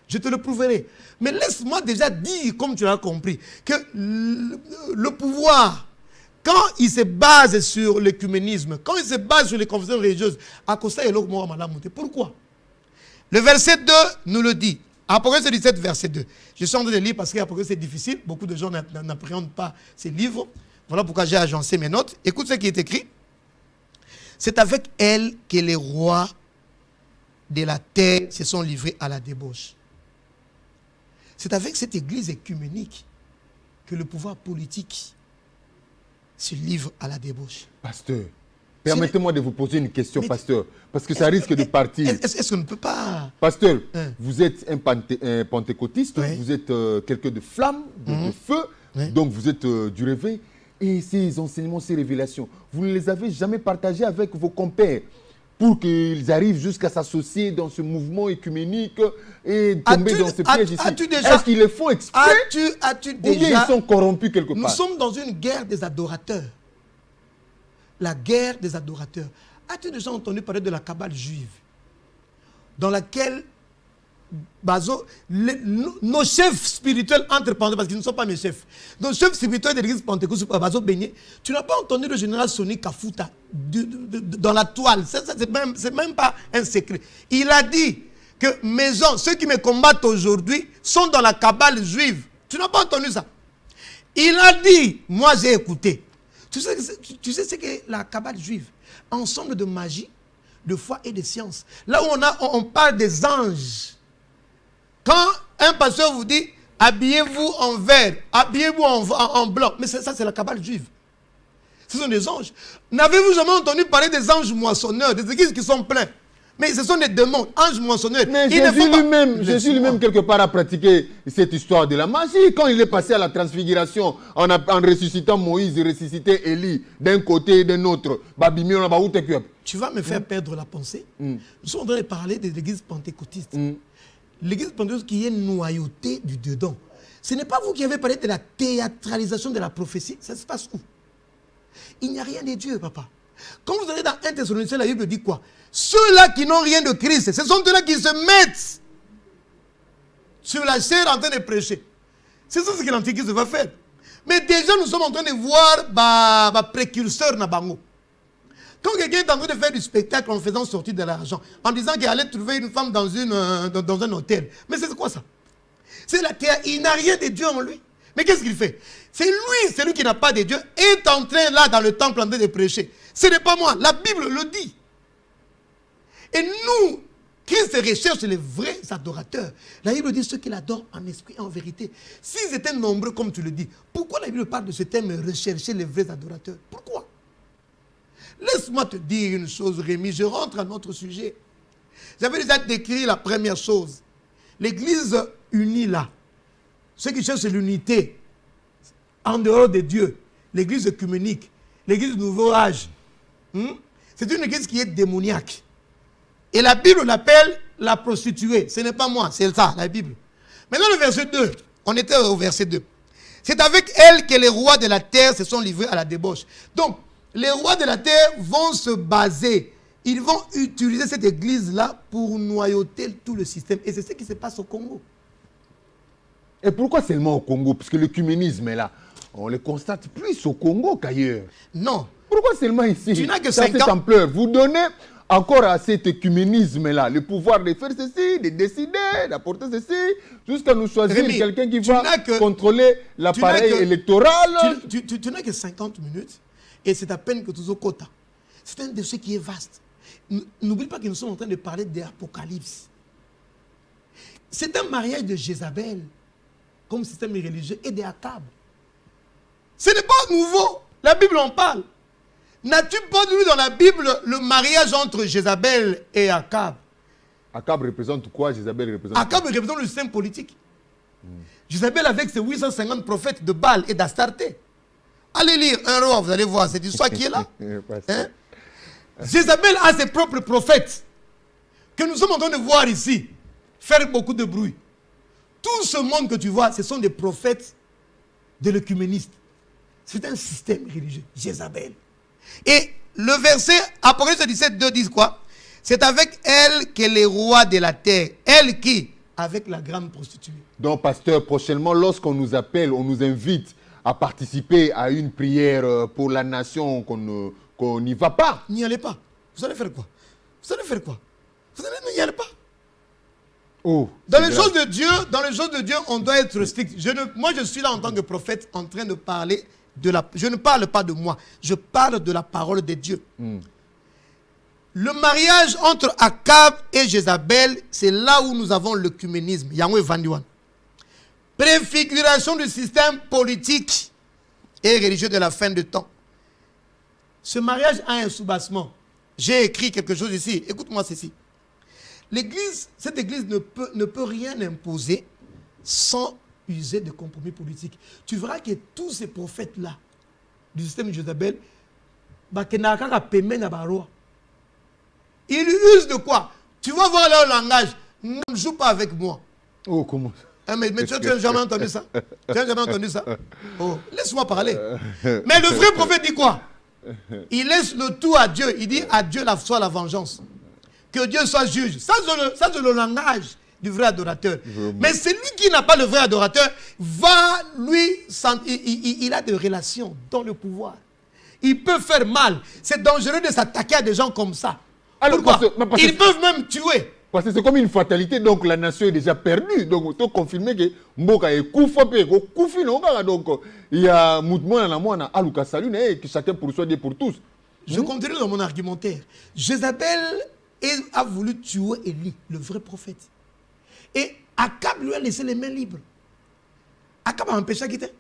Je te le prouverai. Mais laisse-moi déjà dire, comme tu l'as compris, que le pouvoir, quand il se base sur l'écuménisme, quand il se base sur les confessions religieuses, pourquoi? Le verset 2 nous le dit. Apocalypse 17, verset 2. Je suis en train de lire parce qu'Apocalypse c'est difficile. Beaucoup de gens n'appréhendent pas ces livres. Voilà pourquoi j'ai agencé mes notes. Écoute ce qui est écrit. C'est avec elle que les rois de la terre se sont livrés à la débauche. C'est avec cette église œcuménique que le pouvoir politique se livre à la débauche. Pasteur, permettez-moi de vous poser une question, pasteur, parce que ça risque de partir. Est-ce qu'on ne peut pas... Pasteur, vous êtes un pentecôtiste, vous êtes quelqu'un de flamme, de feu, donc vous êtes du réveil. Et ces enseignements, ces révélations, vous ne les avez jamais partagés avec vos compères pour qu'ils arrivent jusqu'à s'associer dans ce mouvement œcuménique et tomber dans ce piège ici. Est-ce qu'ils le font exprès ou bien ils sont corrompus quelque part? Nous sommes dans une guerre des adorateurs. La guerre des adorateurs. As-tu déjà entendu parler de la cabale juive dans laquelle nos chefs spirituels entre parenthèses, parce qu'ils ne sont pas mes chefs, nos chefs spirituels de l'église pentecôtiste, tu n'as pas entendu le général Sonny Kafuta dans la toile. C'est même pas un secret. Il a dit que mes gens, ceux qui me combattent aujourd'hui, sont dans la cabale juive. Tu n'as pas entendu ça? Il a dit, moi j'ai écouté. Tu sais ce qu'est la cabale juive? Ensemble de magie, de foi et de science. Là où on parle des anges. Quand un pasteur vous dit, habillez-vous en vert, habillez-vous en blanc, mais ça c'est la cabale juive. Ce sont des anges. N'avez-vous jamais entendu parler des anges moissonneurs, des églises qui sont pleines? Mais ce sont des démons, anges moissonneurs. Mais Jésus lui-même quelque part a pratiqué cette histoire de la magie. Quand il est passé à la transfiguration, en ressuscitant Moïse, il ressuscitait Élie d'un côté et d'un autre. Tu vas me faire perdre la pensée. Nous sommes en train de parler de l'église pentecôtiste. L'église pentecôtiste qui est noyautée du dedans. Ce n'est pas vous qui avez parlé de la théâtralisation de la prophétie. Ça se passe où? Il n'y a rien de Dieu, papa. Quand vous allez dans 1 Thessaloniciens, la Bible dit quoi? Ceux-là qui n'ont rien de Christ, ce sont ceux-là qui se mettent sur la chair en train de prêcher. C'est ça ce que l'Antichrist va faire. Mais déjà, nous sommes en train de voir les précurseurs Nabango. Quand quelqu'un est en train de faire du spectacle en faisant sortir de l'argent, en disant qu'il allait trouver une femme dans un hôtel. Mais c'est quoi ça? C'est la terre. Il n'a rien de Dieu en lui. Mais qu'est-ce qu'il fait? C'est lui, celui qui n'a pas de Dieu, est en train là dans le temple en train de prêcher. Ce n'est pas moi. La Bible le dit. Et nous, Christ recherche les vrais adorateurs. La Bible dit ceux qui l'adorent en esprit et en vérité. S'ils étaient nombreux, comme tu le dis, pourquoi la Bible parle de ce thème rechercher les vrais adorateurs? Pourquoi? Laisse-moi te dire une chose, Rémi, je rentre à notre sujet. J'avais déjà décrit la première chose. L'église unie là, ceux qui cherchent l'unité en dehors de Dieu, l'église œcuménique, l'église du nouveau âge, C'est une église qui est démoniaque. Et la Bible l'appelle la prostituée. Ce n'est pas moi, c'est ça, la Bible. Maintenant, le verset 2. On était au verset 2. C'est avec elle que les rois de la terre se sont livrés à la débauche. Donc, les rois de la terre vont se baser. Ils vont utiliser cette église-là pour noyauter tout le système. Et c'est ce qui se passe au Congo. Et pourquoi seulement au Congo? Parce que l'écuménisme est là. On le constate plus au Congo qu'ailleurs. Non. Pourquoi seulement ici? Tu n'as que dans 5 cette ans. ampleur. Vous donnez encore à cet écuménisme-là le pouvoir de faire ceci, de décider, d'apporter ceci, jusqu'à nous choisir Rémi, quelqu'un qui va que, contrôler l'appareil électoral. Tu n'as que 50 minutes et c'est à peine que tu as quota. C'est un dossier qui est vaste. N'oublie pas que nous sommes en train de parler d'Apocalypse. C'est un mariage de Jézabel comme système religieux et d'Akab. Ce n'est pas nouveau. La Bible en parle. N'as-tu pas lu dans la Bible le mariage entre Jézabel et Akab? Akab représente quoi? Jézabel représente Akab représente le système politique. Jézabel avec ses 850 prophètes de Baal et d'Astarté. Allez lire un roi, vous allez voir cette histoire qui est là. Hein? Jézabel a ses propres prophètes que nous sommes en train de voir ici faire beaucoup de bruit. Tout ce monde que tu vois, ce sont des prophètes de l'écuméniste. C'est un système religieux, Jézabel. Et le verset Apocalypse 17, 2 dit quoi? C'est avec elle que les rois de la terre, elle qui, avec la grande prostituée. Donc, pasteur, prochainement, lorsqu'on nous appelle, on nous invite à participer à une prière pour la nation, qu'on n'y va pas. N'y allez pas. Vous allez faire quoi? Vous allez faire quoi? Vous n'y allez pas. Oh, dans les choses de Dieu, on doit être strict. Moi, je suis là en tant que prophète en train de parler de la... Je ne parle pas de moi. Je parle de la parole de Dieu. Le mariage entre Akab et Jézabel, c'est là où nous avons l'œcuménisme. Yango Vandiwan. Préfiguration du système politique et religieux de la fin de temps. Ce mariage a un soubassement. J'ai écrit quelque chose ici. Écoute-moi ceci. L'Église, cette Église ne peut rien imposer sans user de compromis politiques. Tu verras que tous ces prophètes-là, du système de Jézabel, ils usent de quoi? Tu vas voir leur langage. Ne joue pas avec moi. Oh, comment? Mais tu n'as jamais entendu ça? Tu n'as jamais entendu ça? Oh, laisse-moi parler. Mais le vrai prophète dit quoi? Il laisse le tout à Dieu. Il dit à Dieu soit la vengeance. Que Dieu soit juge. Ça, c'est le langage du vrai adorateur. Mais celui qui n'a pas le vrai adorateur, il a des relations dans le pouvoir. Il peut faire mal. C'est dangereux de s'attaquer à des gens comme ça. Alors, pourquoi? Ils peuvent même tuer. Parce que c'est comme une fatalité, donc la nation est déjà perdue. Donc, on peut confirmer que Mboka est Koufapé, Koufi, donc il y a mouvement à la moine, Aluka Salune, que chacun poursuit pour tous. Je continue dans mon argumentaire. Jézabel a voulu tuer Élie, le vrai prophète. Et Akab lui a laissé les mains libres. Akab a empêché à quitter.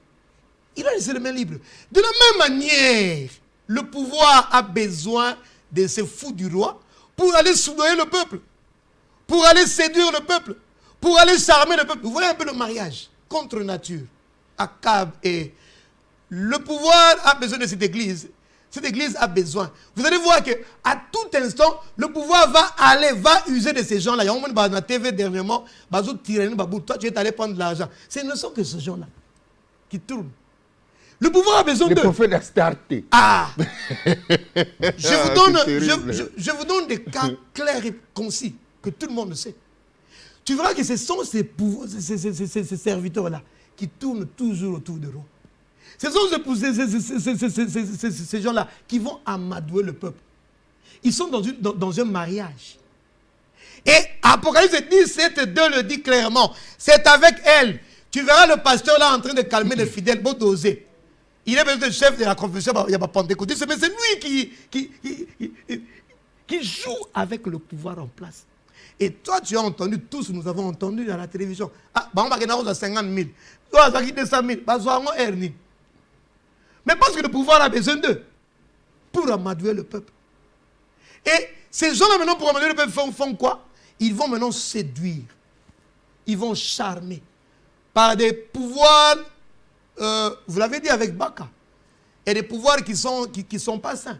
Il a laissé les mains libres. De la même manière, le pouvoir a besoin de ces fous du roi pour aller soudoyer le peuple, pour aller séduire le peuple, pour aller charmer le peuple. Vous voyez un peu le mariage contre nature. Akab et le pouvoir a besoin de cette église. Cette église a besoin. Vous allez voir qu'à tout instant, le pouvoir va user de ces gens-là. Il y a un moment dans la TV dernièrement, toi tu es allé prendre de l'argent. Ce ne sont que ces gens-là qui tournent. Le pouvoir a besoin de... Le prophète d'Astarté. Ah je vous donne des cas clairs et concis que tout le monde sait. Tu verras que ce sont ces serviteurs-là qui tournent toujours autour de roi. Ce sont ces gens-là qui vont amadouer le peuple. Ils sont dans un mariage. Et Apocalypse 17, 2 le dit clairement. C'est avec elle. Tu verras le pasteur là en train de calmer les fidèles. Bon dosé. Il est le chef de la confession. Il y a pas Pentecôte. Mais c'est lui qui joue avec le pouvoir en place. Et toi, tu as entendu, tous nous avons entendu à la télévision. Ah, on va 50 000. Toi, ça 200 000. Mais parce que le pouvoir a besoin d'eux pour amadouer le peuple. Et ces gens-là, maintenant, pour amadouer le peuple, font quoi? Ils vont maintenant séduire. Ils vont charmer. Par des pouvoirs, vous l'avez dit avec Baka, et des pouvoirs qui sont pas sains.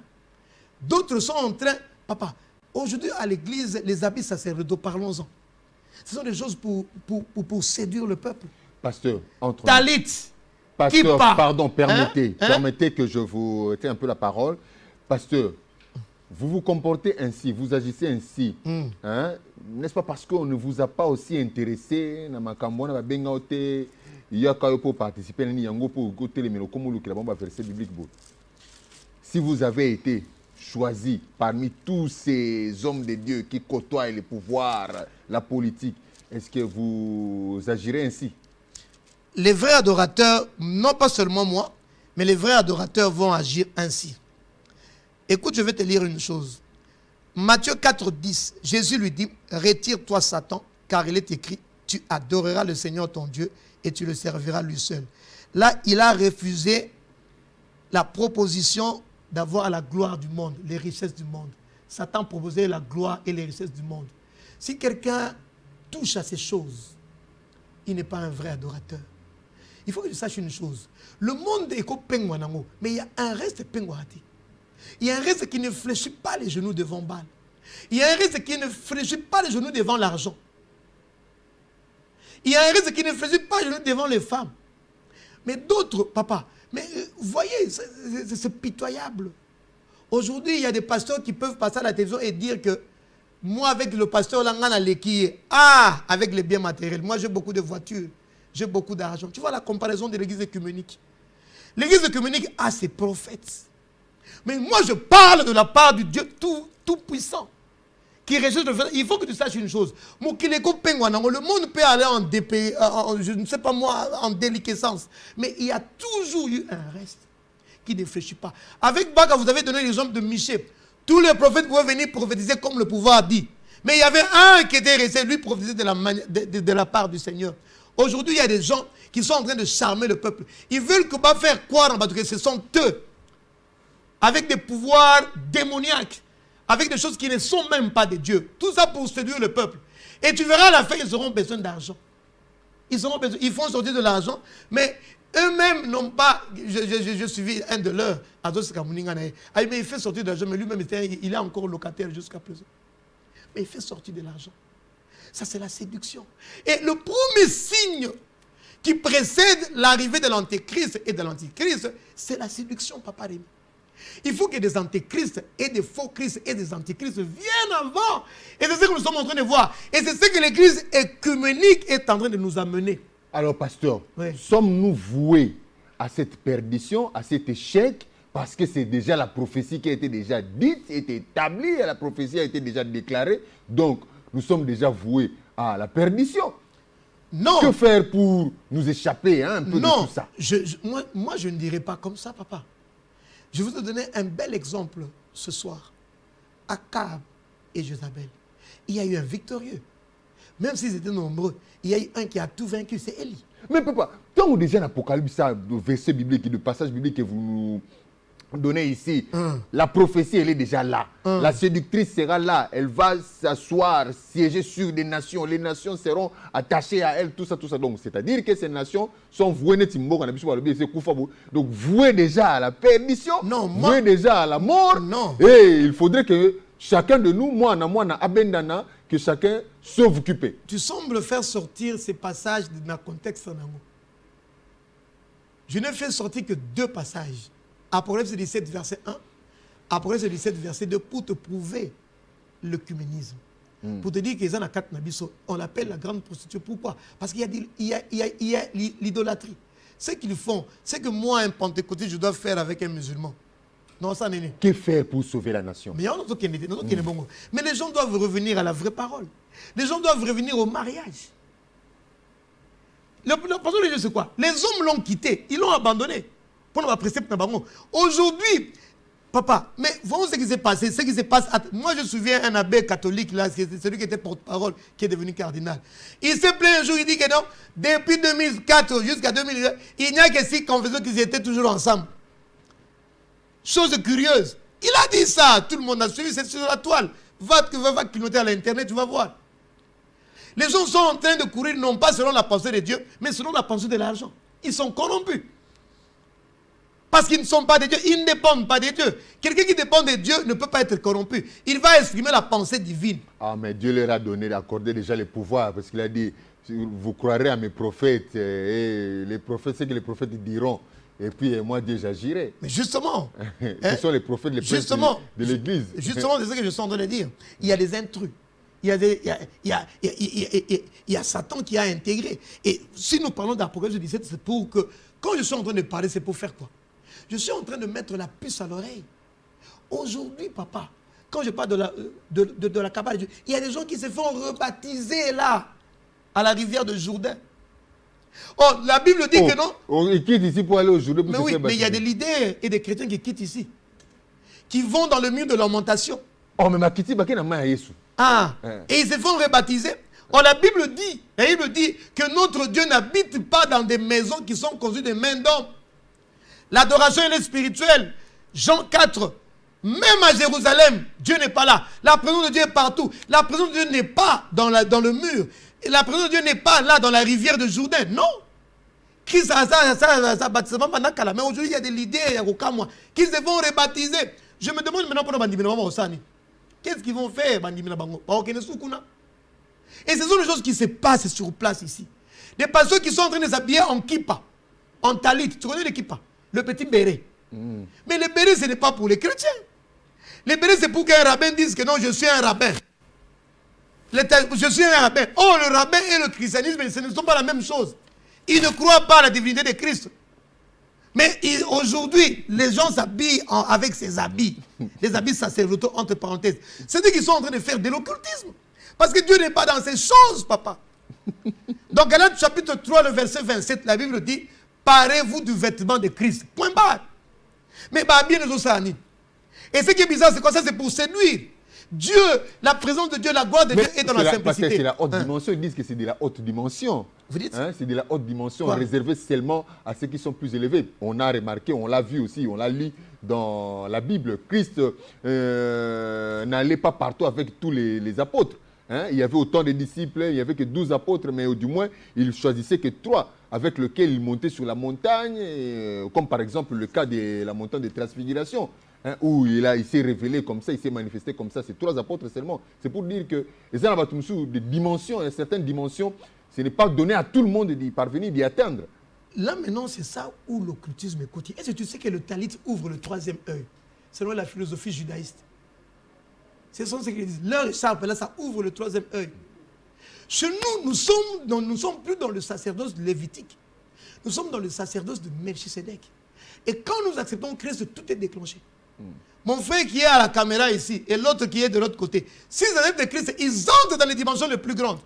D'autres sont en train... Papa, aujourd'hui à l'église, les habits sacerdotaux, parlons-en. Ce sont des choses pour séduire le peuple. Pasteur, entre Talit. Pasteur, pardon, permettez que je vous retienne un peu la parole. Pasteur, vous vous comportez ainsi, vous agissez ainsi. Hein? N'est-ce pas parce qu'on ne vous a pas aussi intéressé pour participer à verset biblique. Si vous avez été choisi parmi tous ces hommes de Dieu qui côtoient le pouvoir, la politique, est-ce que vous agirez ainsi? Les vrais adorateurs, non pas seulement moi, mais les vrais adorateurs vont agir ainsi. Écoute, je vais te lire une chose. Matthieu 4, 10, Jésus lui dit, « Retire-toi Satan, car il est écrit, tu adoreras le Seigneur ton Dieu et tu le serviras lui seul. » Là, il a refusé la proposition d'avoir la gloire du monde, les richesses du monde. Satan proposait la gloire et les richesses du monde. Si quelqu'un touche à ces choses, il n'est pas un vrai adorateur. Il faut que tu saches une chose. Le monde est comme Pengwanango, mais il y a un reste Pengwati. Il y a un reste qui ne fléchit pas les genoux devant Baal. Il y a un reste qui ne fléchit pas les genoux devant l'argent. Il y a un reste qui ne fléchit pas les genoux devant les femmes. Mais d'autres, papa, mais vous voyez, c'est pitoyable. Aujourd'hui, il y a des pasteurs qui peuvent passer à la télévision et dire que moi, avec le pasteur Langana Lekiye, avec les biens matériels, moi j'ai beaucoup de voitures, j'ai beaucoup d'argent. Tu vois la comparaison de l'église œcuménique. L'église œcuménique a ses prophètes. Mais moi, je parle de la part du Dieu tout-puissant. Qui recherche le fait. Il faut que tu saches une chose. Le monde peut aller je ne sais pas moi, en déliquescence. Mais il y a toujours eu un reste qui ne fléchit pas. Avec Baka, vous avez donné l'exemple de Michel. Tous les prophètes pouvaient venir prophétiser comme le pouvoir dit. Mais il y avait un qui était resté, lui, prophétiser de la part du Seigneur. Aujourd'hui, il y a des gens qui sont en train de charmer le peuple. Ils veulent que va faire croire en bas que ce sont eux. Avec des pouvoirs démoniaques. Avec des choses qui ne sont même pas de Dieu. Tout ça pour séduire le peuple. Et tu verras à la fin, ils auront besoin d'argent. Ils font sortir de l'argent, mais eux-mêmes n'ont pas... Je suivis un de leurs, mais il fait sortir de l'argent, mais lui-même, il est encore locataire jusqu'à présent. Mais il fait sortir de l'argent. Ça, c'est la séduction. Et le premier signe qui précède l'arrivée de l'antéchrist et de l'antichrist, c'est la séduction, papa Rémi. Il faut que des antéchrists et des faux christs et des antéchrists viennent avant. Et c'est ce que nous sommes en train de voir. Et c'est ce que l'église œcuménique est en train de nous amener. Alors, pasteur, sommes-nous voués à cette perdition, à cet échec, parce que c'est déjà la prophétie qui a été déjà dite, été établie, la prophétie a été déjà déclarée. Donc, nous sommes déjà voués à la perdition. Non. Que faire pour nous échapper un peu de tout ça? Moi, je ne dirais pas comme ça, papa. Je vais vous donner un bel exemple ce soir. Akab et Jézabel. Il y a eu un victorieux. Même s'ils étaient nombreux, il y a eu un qui a tout vaincu, c'est Élie. Mais papa, quand on déjà l'Apocalypse, le verset biblique, le passage biblique que vous nous donnez ici, la prophétie, elle est déjà là. La séductrice sera là. Elle va s'asseoir, siéger sur des nations. Les nations seront attachées à elle, tout ça, tout ça. Donc, c'est-à-dire que ces nations sont vouées, donc vouées déjà à la perdition, vouées déjà à la mort. Non. Et il faudrait que chacun de nous, moi, abendana, que chacun sauve occupé. Tu sembles faire sortir ces passages de ma contexte. Je n'ai fait sortir que 2 passages. Apocalypse 17, verset 1. Apocalypse 17, verset 2, pour te prouver l'œcuménisme. Pour te dire qu'ils ont 4 nabiso. On l'appelle la grande prostituée. Pourquoi? Parce qu'il y a l'idolâtrie. Ce qu'ils font, c'est que moi, un pentecôtiste, je dois faire avec un musulman. Non, ça n'est pas. Que faire pour sauver la nation? Mais les gens doivent revenir à la vraie parole. Les gens doivent revenir au mariage. Le pasteur de Dieu, c'est quoi? Les hommes l'ont quitté, ils l'ont abandonné. Aujourd'hui, papa, mais voyons ce qui s'est passé. Ce qui se passe. Moi, je me souviens un abbé catholique, là, c'est celui qui était porte-parole, qui est devenu cardinal. Il s'est plaint un jour, il dit que non, depuis 2004 jusqu'à 2000, il n'y a que 6 confesseurs qui étaient toujours ensemble. Chose curieuse. Il a dit ça, tout le monde a suivi, c'est sur la toile. Va clignoter à l'internet, tu vas voir. Les gens sont en train de courir, non pas selon la pensée de Dieu, mais selon la pensée de l'argent. Ils sont corrompus. Parce qu'ils ne sont pas de Dieu, ils ne dépendent pas de Dieu. Quelqu'un qui dépend de Dieu ne peut pas être corrompu. Il va exprimer la pensée divine. Ah, mais Dieu leur a donné, accordé déjà les pouvoirs, parce qu'il a dit, vous croirez à mes prophètes, et les prophètes, c'est que les prophètes diront. Et puis, moi, Dieu, j'agirai. Mais justement, ce sont les prophètes, les princes de l'Église. Justement, c'est ce que je suis en train de dire. Il y a des intrus. Il y a Satan qui a intégré. Et si nous parlons d'Apocalypse 17, c'est pour que, quand je suis en train de parler, c'est pour faire quoi? Je suis en train de mettre la puce à l'oreille. Aujourd'hui, papa, quand je parle de la cabale de Dieu, il y a des gens qui se font rebaptiser là, à la rivière de Jourdain. Oh, la Bible dit que non. Ils quittent ici pour aller au Jourdain. Mais oui, mais il y a des leaders et des chrétiens qui quittent ici, qui vont dans le mur de lamentation. Oh, mais ma kiti, bakena ma Yesu. Ah, et ils se font rebaptiser. Oh, la Bible dit, et il dit que notre Dieu n'habite pas dans des maisons qui sont construites de mains d'hommes. L'adoration elle est spirituelle. Jean 4, même à Jérusalem, Dieu n'est pas là. La présence de Dieu est partout. La présence de Dieu n'est pas dans le mur. Et la présence de Dieu n'est pas là dans la rivière de Jourdain. Non. Christ a sa baptisement pendant qu'à la main. Aujourd'hui, il y a des leaders, il y a aucun mois, qui se vont rebaptiser. Je me demande maintenant pour le qu'est-ce qu'ils vont faire? Et ce sont les choses qui se passent sur place ici. Des pasteurs qui sont en train de s'habiller en kippa, en talit. Tu connais le kippa? Le petit béret. Mais le béret, ce n'est pas pour les chrétiens. Le béret, c'est pour qu'un rabbin dise que non, je suis un rabbin. Je suis un rabbin. Oh, le rabbin et le christianisme, ce ne sont pas la même chose. Ils ne croient pas à la divinité de Christ. Mais aujourd'hui, les gens s'habillent avec ces habits. Les habits sacerdotaux, entre parenthèses. C'est-à-dire qu'ils sont en train de faire de l'occultisme. Parce que Dieu n'est pas dans ces choses, papa. Dans Galates chapitre 3, le verset 27, la Bible dit, parez-vous du vêtement de Christ. Point barre. Mais bien les autres. Et ce qui est bizarre, c'est quoi ça? C'est pour séduire. Dieu, la présence de Dieu, la gloire de Dieu est dans la simplicité. C'est la haute dimension. Ils disent que c'est de la haute dimension. Vous dites c'est de la haute dimension réservée seulement à ceux qui sont plus élevés. On a remarqué, on l'a vu aussi, on l'a lu dans la Bible. Christ n'allait pas partout avec tous les apôtres. Il y avait autant de disciples, il n'y avait que 12 apôtres, mais du moins, il choisissait que 3 avec lesquels il montait sur la montagne, comme par exemple le cas de la montagne de transfiguration. Où il s'est révélé comme ça, il s'est manifesté comme ça. C'est 3 apôtres seulement. C'est pour dire que les des dimensions, certaines dimensions, ce n'est pas donné à tout le monde d'y parvenir, d'y atteindre. Là maintenant, c'est ça où l'occultisme est côté. Est-ce que tu sais que le talit ouvre le 3e œil, selon la philosophie judaïste? Ce sont ceux qui disent, leur écharpe, là, ça ouvre le 3e œil. Chez nous, nous ne sommes plus dans le sacerdoce lévitique. Nous sommes dans le sacerdoce de Melchisédek. Et quand nous acceptons Christ, tout est déclenché. Mon frère qui est à la caméra ici et l'autre qui est de l'autre côté, s'ils acceptent Christ, ils entrent dans les dimensions les plus grandes.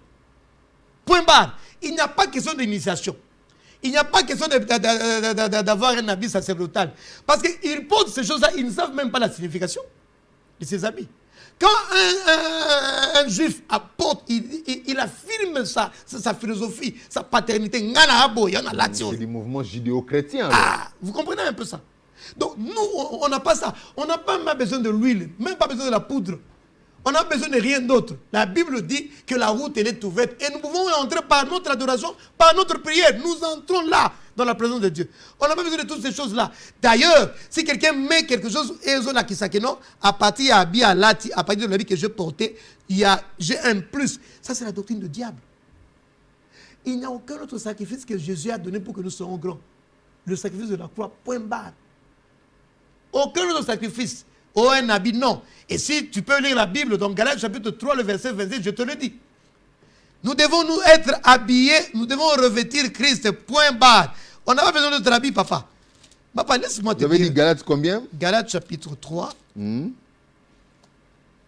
Point barre. Il n'y a pas question d'initiation. Il n'y a pas question d'avoir un habit sacerdotal. Parce qu'ils portent ces choses-là, ils ne savent même pas la signification de ces habits. Quand un juif apporte, il affirme sa philosophie, sa paternité. C'est des mouvements judéo-chrétiens. Ah, vous comprenez un peu ça? Donc nous, on n'a pas ça. On n'a pas même besoin de l'huile, même pas besoin de la poudre. On n'a besoin de rien d'autre. La Bible dit que la route elle est ouverte et nous pouvons entrer par notre adoration, par notre prière. Nous entrons là, dans la présence de Dieu. On n'a pas besoin de toutes ces choses-là. D'ailleurs, si quelqu'un met quelque chose, à partir de l'habit que je portais, j'ai un plus. Ça, c'est la doctrine du diable. Il n'y a aucun autre sacrifice que Jésus a donné pour que nous soyons grands. Le sacrifice de la croix, point barre. Aucun autre sacrifice. Oh, un habit, non. Et si tu peux lire la Bible, dans Galates chapitre 3, le verset 27, je te le dis. Nous devons nous être habillés, nous devons revêtir Christ, point barre. On n'a pas besoin de notre habit, papa. Papa, laisse-moi te dire. Vous avez dit Galates combien? Galates chapitre 3, le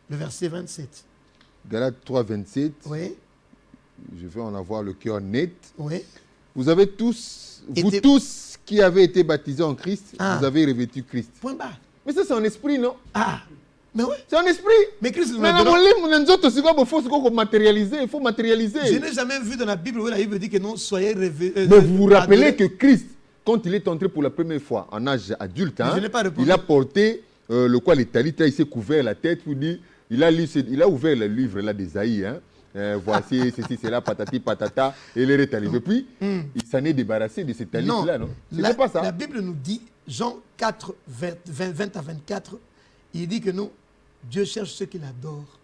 verset 27. Galates 3, 27. Oui. Je vais en avoir le cœur net. Oui. Vous avez tous, tous qui avez été baptisés en Christ, vous avez revêtu Christ. Point barre. Mais ça, c'est en esprit, non? Ah, mais oui. C'est en esprit. Mais Christ nous faut matérialiser, il faut matérialiser. Je n'ai jamais vu dans la Bible où la Bible dit que non, soyez revêtus. Mais vous vous rappelez que Christ, quand il est entré pour la première fois en âge adulte, il a porté les talit, il s'est couvert la tête, il a ouvert le livre là d'Ésaïe. Voici ceci, cela, patati, patata, et il est arrivé. Puis, il s'en est débarrassé de ces talit-là, non? C'est pas ça. La Bible nous dit Jean 4, 20 à 24, il dit que non, Dieu cherche ceux qui l'adorent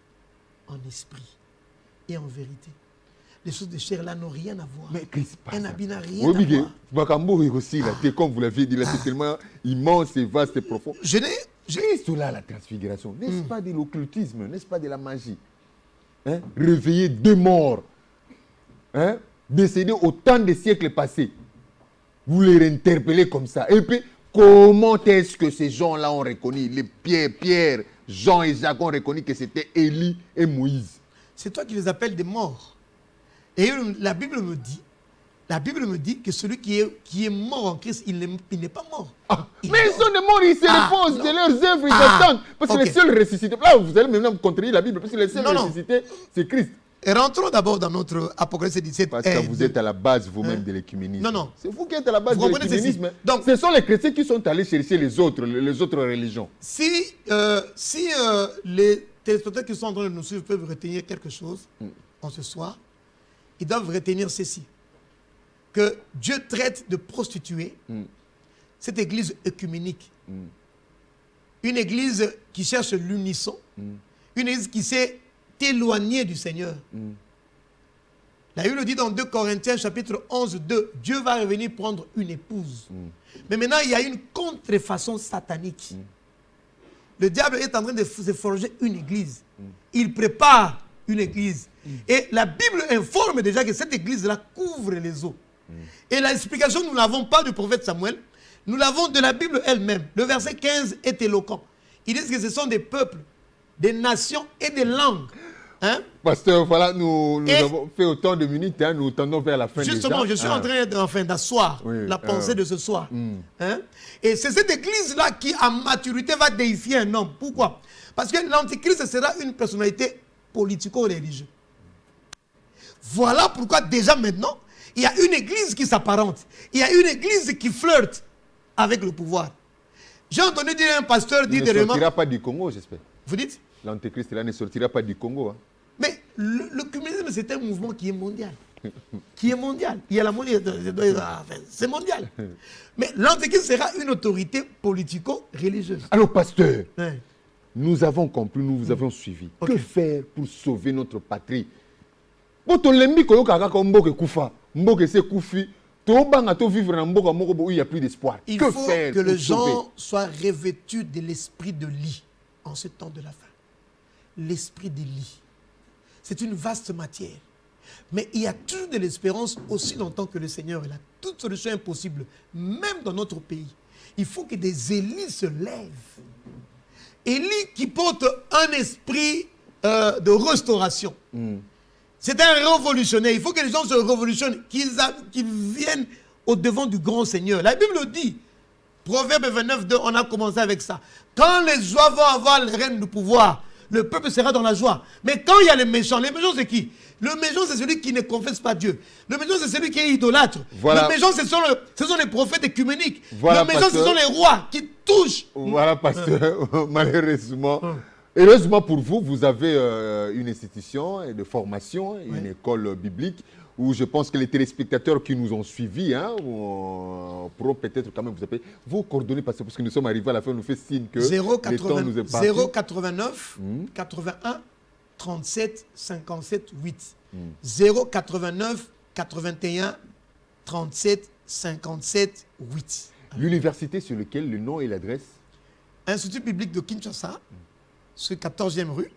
en esprit et en vérité. Les choses de chair là n'ont rien à voir. Mais qu'est-ce qui se passe? Un habit n'a rien à voir. Makambo aussi, là, comme vous l'avez dit, là, c'est tellement immense et vaste et profond. Christ là, la transfiguration, n'est-ce pas de l'occultisme, n'est-ce pas de la magie? Hein? Réveiller deux morts, hein? Décédés au temps des siècles passés. Vous les réinterpellez comme ça. Et puis, comment est-ce que ces gens-là ont reconnu, les Pierre, Jean et Jacques ont reconnu que c'était Élie et Moïse? C'est toi qui les appelles des morts. Et la Bible me dit que celui qui est mort en Christ, il n'est pas mort. Ah, mais ils sont des morts, ils se reposent de leurs œuvres, ils attendent. Parce que les seuls ressuscités, là vous allez maintenant contredire la Bible, parce que les seuls ressuscités, c'est Christ. Et rentrons d'abord dans notre Apocalypse 17. Parce que vous êtes à la base vous-même de l'écuménisme. Non. C'est vous qui êtes à la base de l'écuménisme. Donc, ce sont les chrétiens qui sont allés chercher les autres religions. Si les téléspectateurs qui sont en train de nous suivre peuvent retenir quelque chose en ce soir, ils doivent retenir ceci. Que Dieu traite de prostituée cette église œcuménique. Une église qui cherche l'unisson. Une église qui s'est éloignée du Seigneur. La Bible dit dans 2 Corinthiens chapitre 11, 2, Dieu va revenir prendre une épouse. Mais maintenant, il y a une contrefaçon satanique. Le diable est en train de se forger une église. Il prépare une église. Et la Bible informe déjà que cette église-là couvre les eaux. Et l'explication, nous ne l'avons pas du prophète Samuel, nous l'avons de la Bible elle-même. Le verset 15 est éloquent. Il dit que ce sont des peuples, des nations et des langues. Hein? Pasteur, voilà, nous avons fait autant de minutes, hein, nous tendons vers la fin. Justement, je suis en train d'asseoir la pensée de ce soir. Hein? Et c'est cette église-là qui, à maturité, va déifier un homme. Pourquoi? Parce que l'antichrist sera une personnalité politico-religieuse. Voilà pourquoi déjà maintenant, il y a une église qui s'apparente. Il y a une église qui flirte avec le pouvoir. J'ai entendu dire un pasteur dire Il ne sortira pas du Congo, j'espère. Vous dites? L'antéchrist là ne sortira pas du Congo. Hein. Mais le communisme, c'est un mouvement qui est mondial. Qui est mondial. Il y a la monnaie, c'est mondial. Mais l'antéchrist sera une autorité politico-religieuse. Alors, pasteur, nous avons compris, nous vous avons suivi. Que faire pour sauver notre patrie? Il faut que les gens soient revêtus de l'esprit de lit en ce temps de la fin. L'esprit de lit. C'est une vaste matière. Mais il y a toujours de l'espérance aussi longtemps que le Seigneur est là. Toute solution est possible, même dans notre pays. Il faut que des Élis se lèvent. Élie qui porte un esprit de restauration. C'est un révolutionnaire. Il faut que les gens se révolutionnent, qu'ils viennent au devant du grand Seigneur. La Bible le dit. Proverbe 29, 2, on a commencé avec ça. Quand les joies vont avoir le règne du pouvoir, le peuple sera dans la joie. Mais quand il y a les méchants c'est qui? Le méchant, c'est celui qui ne confesse pas Dieu. Le méchant, c'est celui qui est idolâtre. Voilà. Le méchant, ce sont les prophètes écuméniques. Voilà, le méchant, ce sont les rois qui touchent. Voilà, pasteur, malheureusement. Heureusement pour vous, vous avez une institution de formation, une école biblique, où je pense que les téléspectateurs qui nous ont suivis pourront peut-être quand même vous appeler. Vos coordonnées, parce que nous sommes arrivés à la fin, on nous fait signe que le temps nous est parti. 089 81 37 57 8. 089 81 37 57 8. L'université sur laquelle le nom et l'adresse? Institut biblique de Kinshasa, sur 14e rue.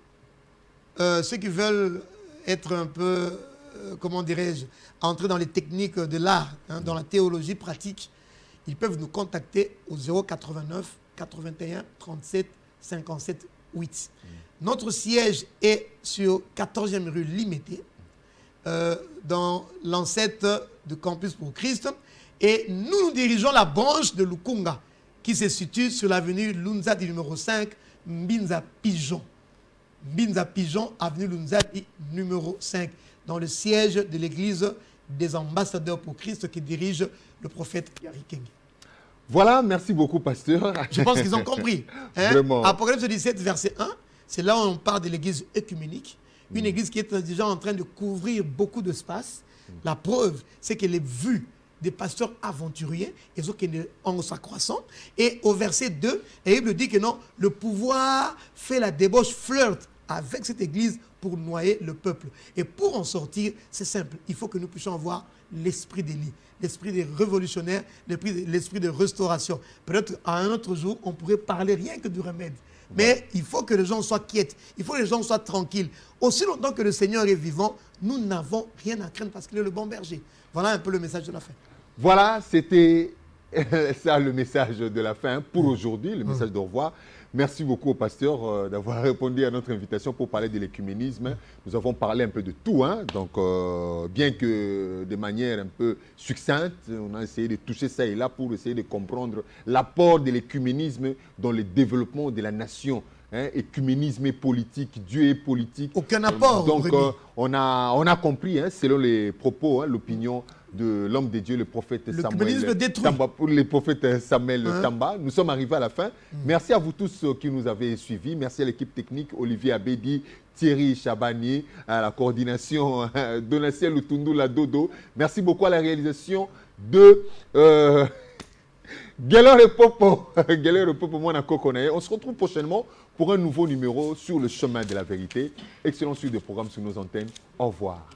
Ceux qui veulent être un peu, comment dirais-je, entrer dans les techniques de l'art, dans la théologie pratique, ils peuvent nous contacter au 089 81 37 57 8. Notre siège est sur 14e rue Limété, dans l'ancêtre de Campus pour Christ. Et nous dirigeons la branche de Lukunga, qui se situe sur l'avenue Lunzadi numéro 5, Mbinza Pigeon. Mbinza Pigeon, avenue Lunzadi numéro 5, dans le siège de l'église des ambassadeurs pour Christ qui dirige le prophète Gary King. Voilà, merci beaucoup, pasteur. Je pense qu'ils ont compris. Vraiment. Apocalypse 17, verset 1, c'est là où on parle de l'église œcuménique, une église qui est déjà en train de couvrir beaucoup d'espace. La preuve, c'est qu'elle est vue des pasteurs aventuriers, ils ont qui en s'accroissant. Et au verset 2, la Bible dit que non, le pouvoir fait la débauche, flirte avec cette église pour noyer le peuple. Et pour en sortir, c'est simple. Il faut que nous puissions avoir l'esprit d'Élie, l'esprit des révolutionnaires, l'esprit de restauration. Peut-être à un autre jour, on pourrait parler rien que du remède. Mais il faut que les gens soient quiets, il faut que les gens soient tranquilles. Aussi longtemps que le Seigneur est vivant, nous n'avons rien à craindre parce qu'il est le bon berger. Voilà un peu le message de la fin. Voilà, c'était ça le message de la fin pour aujourd'hui, le message d'au revoir. Merci beaucoup au pasteur d'avoir répondu à notre invitation pour parler de l'écuménisme. Nous avons parlé un peu de tout, hein, donc bien que de manière un peu succincte, on a essayé de toucher ça et là pour essayer de comprendre l'apport de l'écuménisme dans le développement de la nation. Hein, écuménisme est politique, Dieu est politique. Aucun apport. Donc on a compris, hein, selon les propos, hein, l'opinion de l'homme de Dieu, le prophète Samuel Tamba, pour le prophète Samuel Tamba. Nous sommes arrivés à la fin. Merci à vous tous qui nous avez suivis. Merci à l'équipe technique, Olivier Abedi, Thierry Chabani, à la coordination, Donatien Lutundu Ladodo. Merci beaucoup à la réalisation de Guélor Popo. Guélor Popo, moi, on se retrouve prochainement pour un nouveau numéro sur le chemin de la vérité. Excellent suite de programme sur nos antennes. Au revoir.